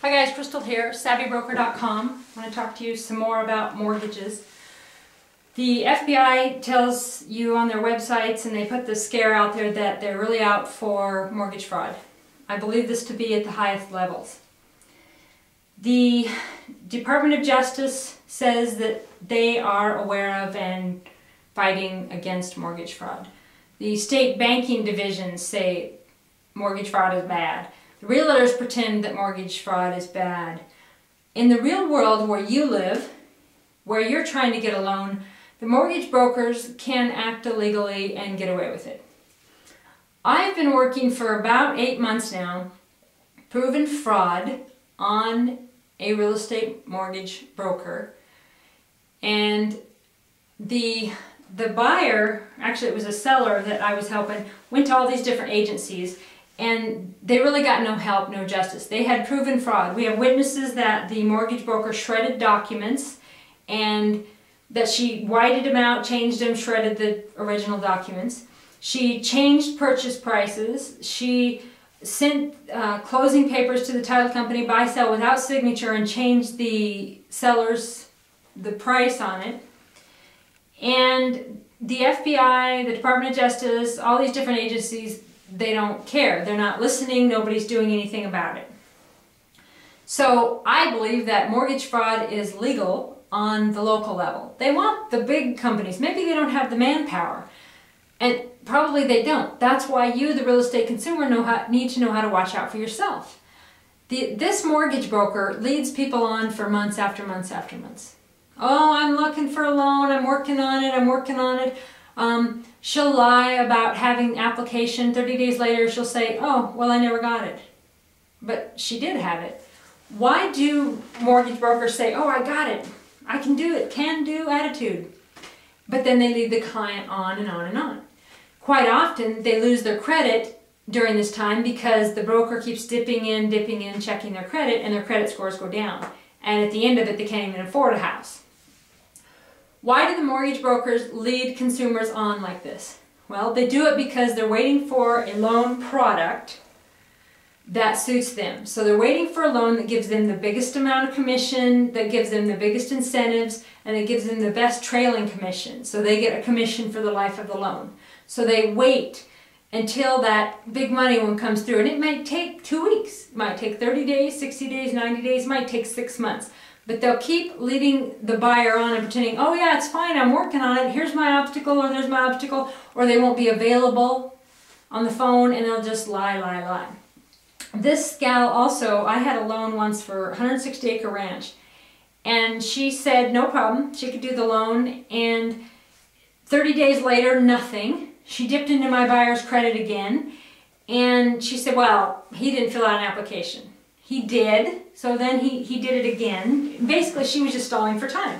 Hi guys, Crystal here, SavvyBroker.com. I want to talk to you some more about mortgages. The FBI tells you on their websites, and they put the scare out there that they're really out for mortgage fraud. I believe this to be at the highest levels. The Department of Justice says that they are aware of and fighting against mortgage fraud. The state banking divisions say mortgage fraud is bad. The realtors pretend that mortgage fraud is bad. In the real world where you live, where you're trying to get a loan, the mortgage brokers can act illegally and get away with it. I've been working for about 8 months now, proven fraud on a real estate mortgage broker, and the buyer, actually it was a seller that I was helping, went to all these different agencies, and they really got no help, no justice. They had proven fraud. We have witnesses that the mortgage broker shredded documents and that she whited them out, changed them, shredded the original documents. She changed purchase prices. She sent closing papers to the title company, buy, sell without signature, and changed the seller's, the price on it. And the FBI, the Department of Justice, all these different agencies, they don't care. They're not listening. Nobody's doing anything about it. So I believe that mortgage fraud is legal on the local level. They want the big companies. Maybe they don't have the manpower. And probably they don't. That's why you, the real estate consumer, need to know how to watch out for yourself. This mortgage broker leads people on for months after months after months. Oh, I'm looking for a loan. I'm working on it. I'm working on it. She'll lie about having the application. 30 days later, she'll say, oh, well, I never got it. But she did have it. Why do mortgage brokers say, oh, I got it. I can do it. Can-do attitude. But then they lead the client on and on and on. Quite often, they lose their credit during this time because the broker keeps dipping in, checking their credit, and their credit scores go down. And at the end of it, they can't even afford a house. Why do the mortgage brokers lead consumers on like this? Well, they do it because they're waiting for a loan product that suits them. So they're waiting for a loan that gives them the biggest amount of commission, that gives them the biggest incentives, and that gives them the best trailing commission. So they get a commission for the life of the loan. So they wait until that big money one comes through. And it might take 2 weeks. It might take 30 days, 60 days, 90 days. It might take 6 months. But they'll keep leading the buyer on and pretending, oh yeah, it's fine, I'm working on it, here's my obstacle, or there's my obstacle, or they won't be available on the phone, and they'll just lie. This gal also, I had a loan once for a 160-acre ranch, and she said no problem, she could do the loan, and 30 days later, nothing. She dipped into my buyer's credit again, and she said, well, he didn't fill out an application. He did, so then he did it again. Basically, she was just stalling for time.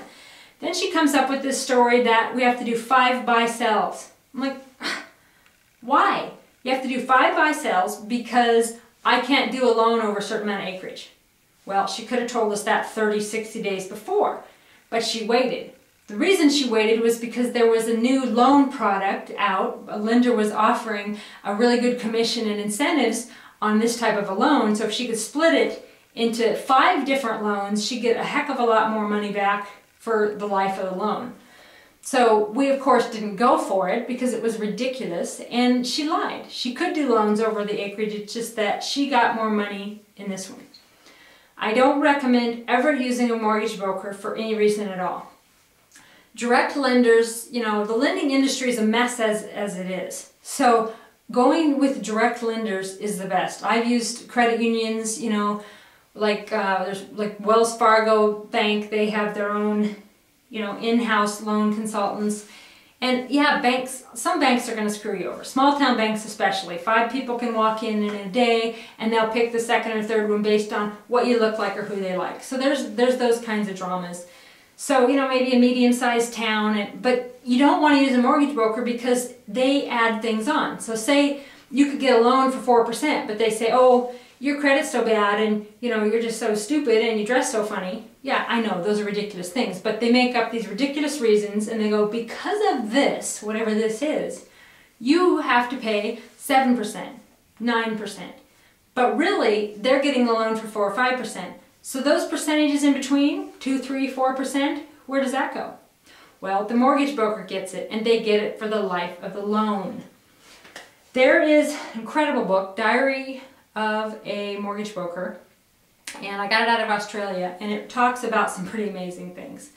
Then she comes up with this story that we have to do 5 buy-sells. I'm like, why? You have to do 5 buy-sells because I can't do a loan over a certain amount of acreage. Well, she could have told us that 30, 60 days before, but she waited. The reason she waited was because there was a new loan product out. A lender was offering a really good commission and incentives on this type of a loan, so if she could split it into 5 different loans, she'd get a heck of a lot more money back for the life of the loan. So we, of course, didn't go for it because it was ridiculous, and she lied. She could do loans over the acreage, it's just that she got more money in this one. I don't recommend ever using a mortgage broker for any reason at all. Direct lenders, you know, the lending industry is a mess as it is. So going with direct lenders is the best. I've used credit unions, you know, like there's like Wells Fargo Bank. They have their own, you know, in-house loan consultants. And yeah, banks, some banks are going to screw you over. Small town banks especially. 5 people can walk in a day and they'll pick the second or third one based on what you look like or who they like. So there's those kinds of dramas. So, you know, maybe a medium-sized town, but you don't want to use a mortgage broker because they add things on. So say you could get a loan for 4%, but they say, oh, your credit's so bad and, you know, you're just so stupid and you dress so funny. Yeah, I know, those are ridiculous things, but they make up these ridiculous reasons and they go, because of this, whatever this is, you have to pay 7%, 9%. but really they're getting the loan for 4 or 5%. So those percentages in between, 2, 3, 4%, where does that go? Well, the mortgage broker gets it, and they get it for the life of the loan. There is an incredible book, Diary of a Mortgage Broker, and I got it out of Australia, and it talks about some pretty amazing things.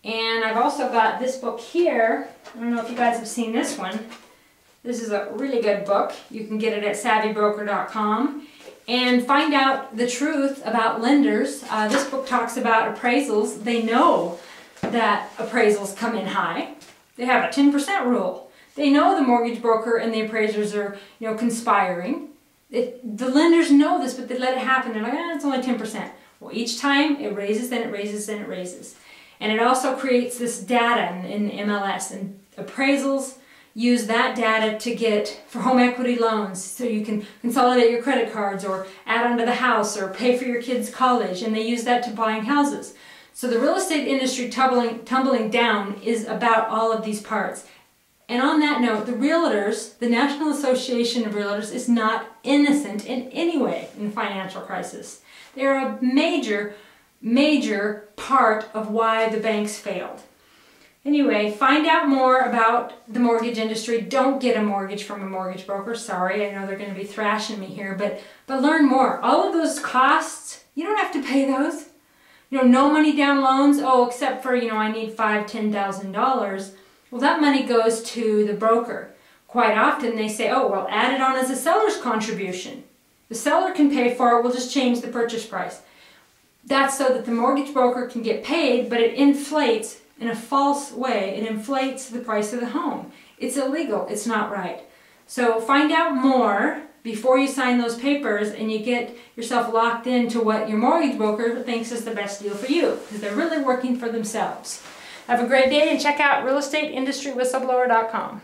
And I've also got this book here. I don't know if you guys have seen this one. This is a really good book. You can get it at SavvyBroker.com and find out the truth about lenders. This book talks about appraisals. They know that appraisals come in high. They have a 10% rule. They know the mortgage broker and the appraisers are, conspiring. The lenders know this, but they let it happen. They're like, it's only 10%. Well, each time it raises, then it raises, then it raises. And it also creates this data in MLS, and appraisals use that data to get for home equity loans, so you can consolidate your credit cards or add onto the house or pay for your kids' college, and they use that to buying houses. So the real estate industry tumbling down is about all of these parts. And on that note, the realtors, the National Association of Realtors, is not innocent in any way in the financial crisis. They are a major, major part of why the banks failed. Anyway, find out more about the mortgage industry. Don't get a mortgage from a mortgage broker. Sorry, I know they're going to be thrashing me here, but learn more. All of those costs, you don't have to pay those. No money down loans, except for, I need $5,000, $10,000. Well, that money goes to the broker. Quite often they say, add it on as a seller's contribution. The seller can pay for it, we'll just change the purchase price. That's so that the mortgage broker can get paid, but it inflates in a false way. It inflates the price of the home. It's illegal, it's not right. So find out more before you sign those papers and you get yourself locked into what your mortgage broker thinks is the best deal for you, because they're really working for themselves. Have a great day and check out realestateindustrywhistleblower.com.